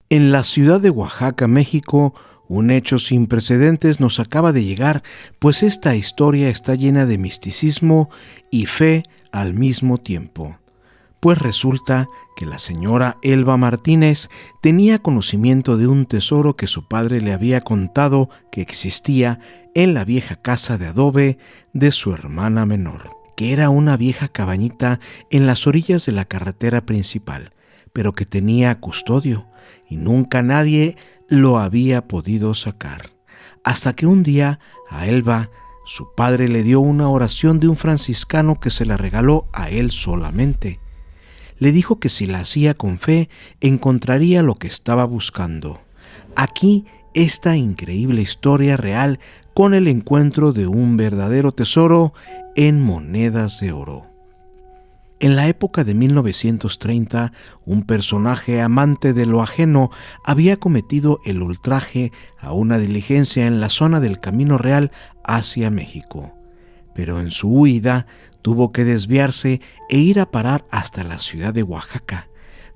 En la ciudad de Oaxaca, México, un hecho sin precedentes nos acaba de llegar, pues esta historia está llena de misticismo y fe al mismo tiempo. Pues resulta que la señora Elba Martínez tenía conocimiento de un tesoro que su padre le había contado que existía en la vieja casa de adobe de su hermana menor, que era una vieja cabañita en las orillas de la carretera principal, pero que tenía custodio y nunca nadie lo había podido sacar. Hasta que un día a Elba, su padre le dio una oración de un franciscano que se la regaló a él solamente. Le dijo que si la hacía con fe, encontraría lo que estaba buscando. Aquí esta increíble historia real con el encuentro de un verdadero tesoro en monedas de oro. En la época de 1930, un personaje amante de lo ajeno había cometido el ultraje a una diligencia en la zona del Camino Real hacia México. Pero en su huida tuvo que desviarse e ir a parar hasta la ciudad de Oaxaca.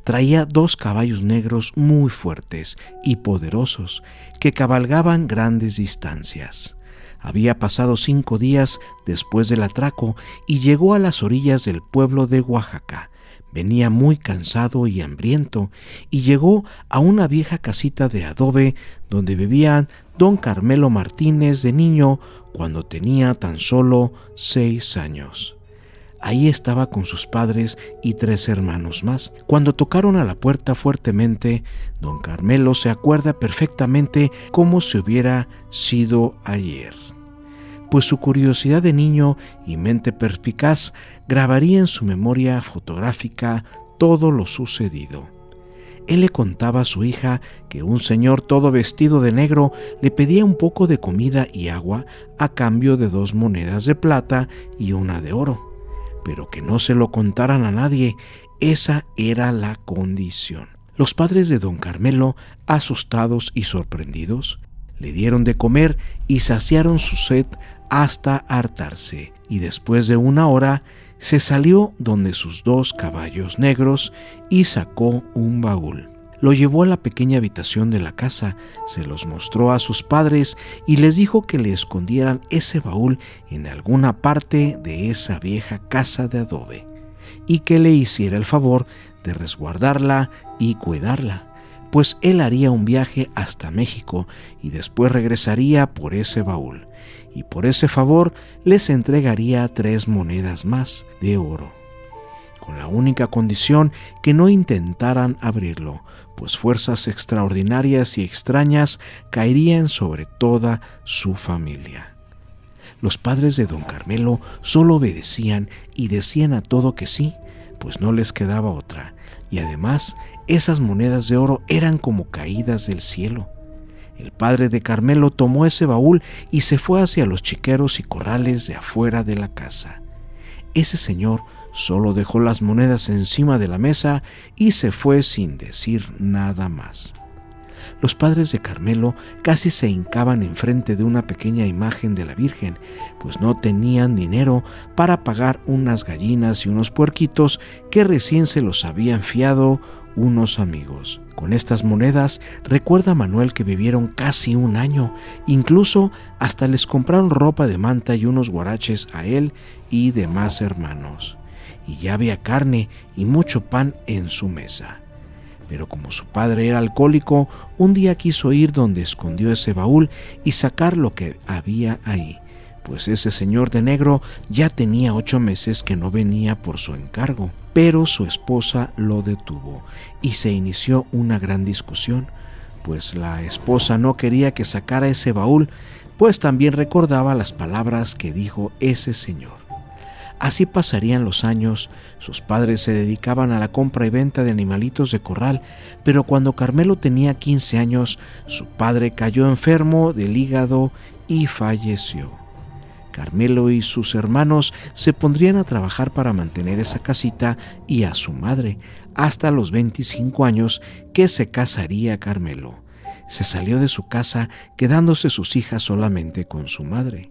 Traía 2 caballos negros muy fuertes y poderosos que cabalgaban grandes distancias. Había pasado 5 días después del atraco y llegó a las orillas del pueblo de Oaxaca. Venía muy cansado y hambriento y llegó a una vieja casita de adobe donde vivía don Carmelo Martínez de niño cuando tenía tan solo 6 años. Ahí estaba con sus padres y 3 hermanos más. Cuando tocaron a la puerta fuertemente, don Carmelo se acuerda perfectamente como si hubiera sido ayer, pues su curiosidad de niño y mente perspicaz grabaría en su memoria fotográfica todo lo sucedido. Él le contaba a su hija que un señor todo vestido de negro le pedía un poco de comida y agua a cambio de 2 monedas de plata y 1 de oro, pero que no se lo contaran a nadie. Esa era la condición. Los padres de don Carmelo, asustados y sorprendidos, le dieron de comer y saciaron su sed hasta hartarse, y después de 1 hora se salió donde sus 2 caballos negros y sacó un baúl. Lo llevó a la pequeña habitación de la casa, se los mostró a sus padres y les dijo que le escondieran ese baúl en alguna parte de esa vieja casa de adobe y que le hiciera el favor de resguardarla y cuidarla, pues él haría un viaje hasta México y después regresaría por ese baúl, y por ese favor les entregaría 3 monedas más de oro, con la única condición que no intentaran abrirlo, pues fuerzas extraordinarias y extrañas caerían sobre toda su familia. Los padres de don Carmelo solo obedecían y decían a todo que sí, pues no les quedaba otra, y además esas monedas de oro eran como caídas del cielo. El padre de Carmelo tomó ese baúl y se fue hacia los chiqueros y corrales de afuera de la casa. Ese señor solo dejó las monedas encima de la mesa y se fue sin decir nada más. Los padres de Carmelo casi se hincaban enfrente de una pequeña imagen de la Virgen, pues no tenían dinero para pagar unas gallinas y unos puerquitos que recién se los habían fiado unos amigos. Con estas monedas, recuerda Manuel que vivieron casi 1 año, incluso hasta les compraron ropa de manta y unos guaraches a él y demás hermanos. Y ya había carne y mucho pan en su mesa. Pero como su padre era alcohólico, un día quiso ir donde escondió ese baúl y sacar lo que había ahí, pues ese señor de negro ya tenía 8 meses que no venía por su encargo. Pero su esposa lo detuvo y se inició una gran discusión, pues la esposa no quería que sacara ese baúl, pues también recordaba las palabras que dijo ese señor. Así pasarían los años, sus padres se dedicaban a la compra y venta de animalitos de corral, pero cuando Carmelo tenía 15 años, su padre cayó enfermo del hígado y falleció. Carmelo y sus hermanos se pondrían a trabajar para mantener esa casita y a su madre, hasta los 25 años que se casaría Carmelo. Se salió de su casa quedándose sus hijas solamente con su madre.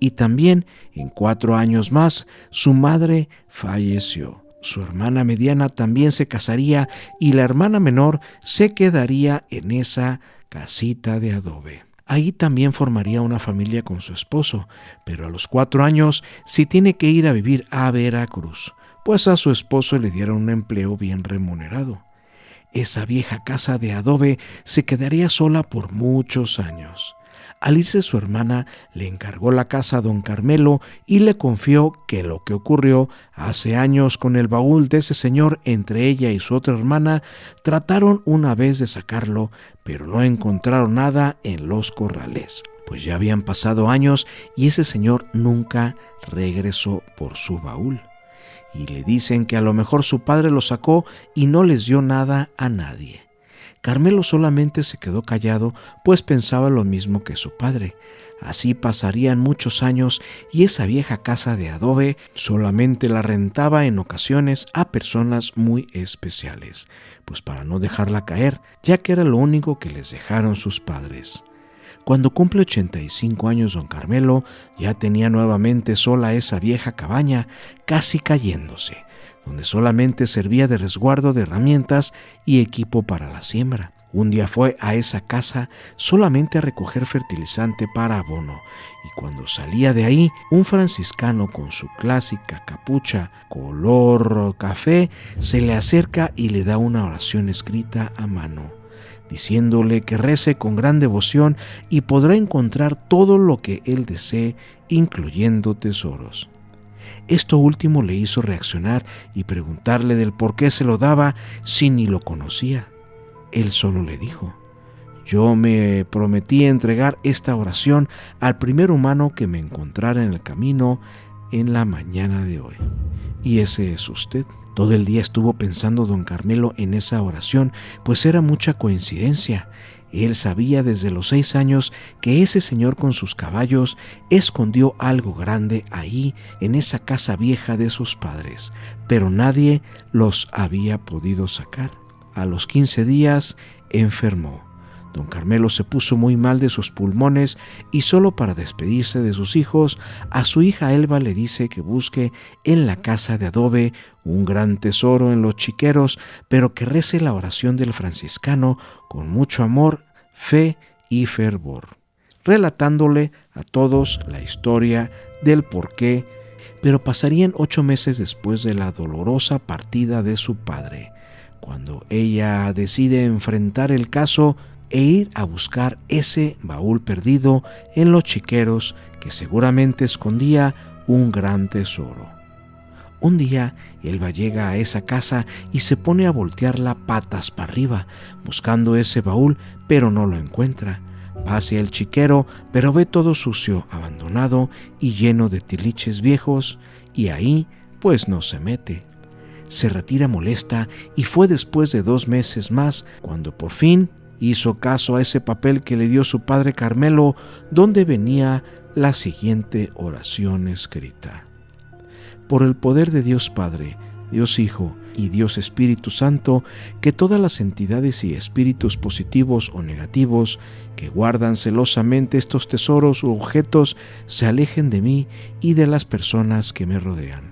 Y también en 4 años más su madre falleció. Su hermana mediana también se casaría y la hermana menor se quedaría en esa casita de adobe. Ahí también formaría una familia con su esposo, pero a los 4 años sí tiene que ir a vivir a Veracruz, pues a su esposo le dieron un empleo bien remunerado. Esa vieja casa de adobe se quedaría sola por muchos años. Al irse su hermana, le encargó la casa a don Carmelo y le confió que lo que ocurrió hace años con el baúl de ese señor entre ella y su otra hermana, trataron una vez de sacarlo, pero no encontraron nada en los corrales, pues ya habían pasado años y ese señor nunca regresó por su baúl. Y le dicen que a lo mejor su padre lo sacó y no les dio nada a nadie. Carmelo solamente se quedó callado, pues pensaba lo mismo que su padre. Así pasarían muchos años y esa vieja casa de adobe solamente la rentaba en ocasiones a personas muy especiales, pues para no dejarla caer, ya que era lo único que les dejaron sus padres. Cuando cumple 85 años don Carmelo, ya tenía nuevamente sola esa vieja cabaña, casi cayéndose, donde solamente servía de resguardo de herramientas y equipo para la siembra. Un día fue a esa casa solamente a recoger fertilizante para abono, y cuando salía de ahí, un franciscano con su clásica capucha color café se le acerca y le da una oración escrita a mano, diciéndole que rece con gran devoción y podrá encontrar todo lo que él desee, incluyendo tesoros. Esto último le hizo reaccionar y preguntarle del por qué se lo daba si ni lo conocía. Él solo le dijo: yo me prometí entregar esta oración al primer humano que me encontrara en el camino en la mañana de hoy. Y ese es usted. Todo el día estuvo pensando don Carmelo en esa oración, pues era mucha coincidencia. Él sabía desde los 6 años que ese señor con sus caballos escondió algo grande ahí en esa casa vieja de sus padres, pero nadie los había podido sacar. A los 15 días enfermó. Don Carmelo se puso muy mal de sus pulmones y solo para despedirse de sus hijos, a su hija Elba le dice que busque en la casa de adobe un gran tesoro en los chiqueros, pero que rece la oración del franciscano con mucho amor, fe y fervor, relatándole a todos la historia del porqué. Pero pasarían 8 meses después de la dolorosa partida de su padre, cuando ella decide enfrentar el caso e ir a buscar ese baúl perdido en los chiqueros que seguramente escondía un gran tesoro. Un día, Elba llega a esa casa y se pone a voltearla patas para arriba, buscando ese baúl, pero no lo encuentra. Va hacia el chiquero, pero ve todo sucio, abandonado y lleno de tiliches viejos, y ahí, pues no se mete. Se retira molesta y fue después de 2 meses más cuando por fin hizo caso a ese papel que le dio su padre Carmelo, donde venía la siguiente oración escrita: por el poder de Dios Padre, Dios Hijo y Dios Espíritu Santo, que todas las entidades y espíritus positivos o negativos que guardan celosamente estos tesoros u objetos se alejen de mí y de las personas que me rodean.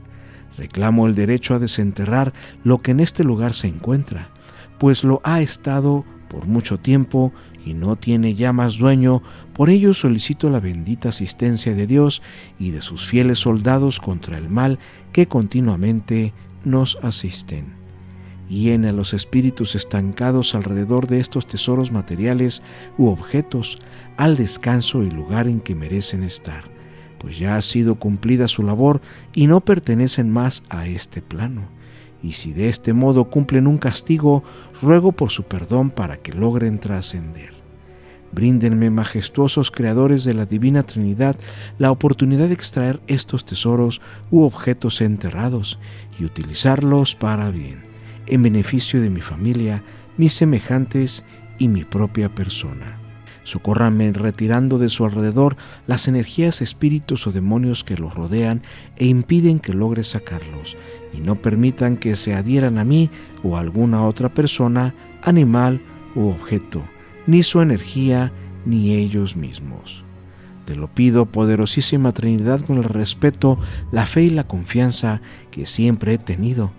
Reclamo el derecho a desenterrar lo que en este lugar se encuentra, pues lo ha estado por mucho tiempo y no tiene ya más dueño. Por ello solicito la bendita asistencia de Dios y de sus fieles soldados contra el mal que continuamente nos asisten. Guíen a los espíritus estancados alrededor de estos tesoros materiales u objetos al descanso y lugar en que merecen estar, pues ya ha sido cumplida su labor y no pertenecen más a este plano. Y si de este modo cumplen un castigo, ruego por su perdón para que logren trascender. Bríndenme, majestuosos creadores de la Divina Trinidad, la oportunidad de extraer estos tesoros u objetos enterrados y utilizarlos para bien, en beneficio de mi familia, mis semejantes y mi propia persona. Socórranme retirando de su alrededor las energías, espíritus o demonios que los rodean e impiden que logre sacarlos, y no permitan que se adhieran a mí o a alguna otra persona, animal u objeto, ni su energía ni ellos mismos. Te lo pido, poderosísima Trinidad, con el respeto, la fe y la confianza que siempre he tenido.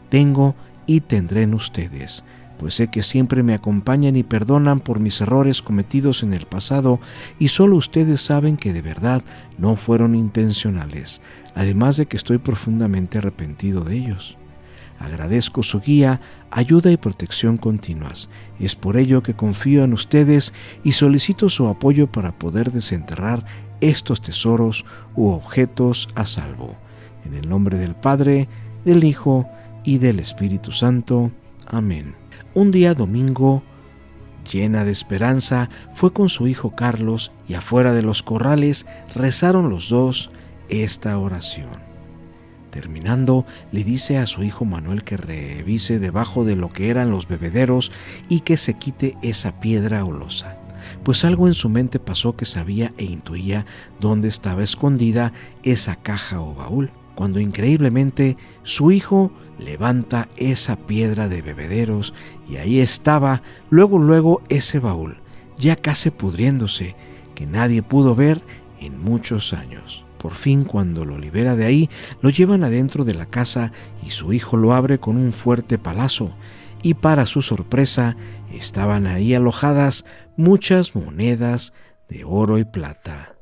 tengo y tendré en ustedes, pues sé que siempre me acompañan y perdonan por mis errores cometidos en el pasado, y solo ustedes saben que de verdad no fueron intencionales, además de que estoy profundamente arrepentido de ellos. Agradezco su guía, ayuda y protección continuas. Es por ello que confío en ustedes y solicito su apoyo para poder desenterrar estos tesoros u objetos a salvo. En el nombre del Padre, del Hijo y del Espíritu Santo. Amén. Un día domingo, llena de esperanza, fue con su hijo Carlos y afuera de los corrales rezaron los dos esta oración. Terminando, le dice a su hijo Manuel que revise debajo de lo que eran los bebederos y que se quite esa piedra o losa, pues algo en su mente pasó que sabía e intuía dónde estaba escondida esa caja o baúl, cuando increíblemente su hijo levanta esa piedra de bebederos y ahí estaba luego ese baúl, ya casi pudriéndose, que nadie pudo ver en muchos años. Por fin, cuando lo libera de ahí, lo llevan adentro de la casa y su hijo lo abre con un fuerte palazo, y para su sorpresa estaban ahí alojadas muchas monedas de oro y plata.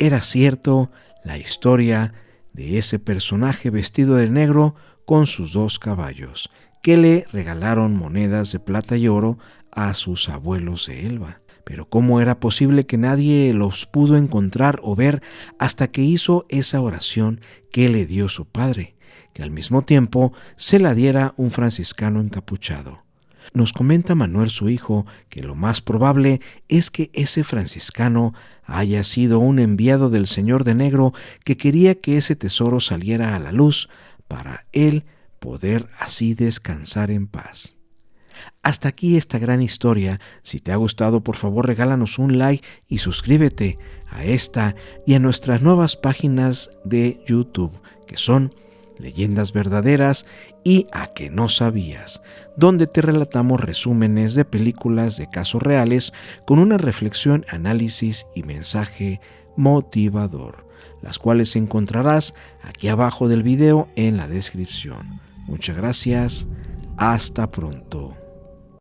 Era cierto la historia de ese personaje vestido de negro con sus 2 caballos, que le regalaron monedas de plata y oro a sus abuelos de Elba. Pero ¿cómo era posible que nadie los pudo encontrar o ver hasta que hizo esa oración que le dio su padre, que al mismo tiempo se la diera un franciscano encapuchado? Nos comenta Manuel, su hijo, que lo más probable es que ese franciscano haya sido un enviado del Señor de Negro que quería que ese tesoro saliera a la luz para él poder así descansar en paz. Hasta aquí esta gran historia. Si te ha gustado, por favor regálanos un like y suscríbete a esta y a nuestras nuevas páginas de YouTube, que son Leyendas Verdaderas y A que no sabías, donde te relatamos resúmenes de películas de casos reales con una reflexión, análisis y mensaje motivador, las cuales encontrarás aquí abajo del video en la descripción. Muchas gracias. Hasta pronto.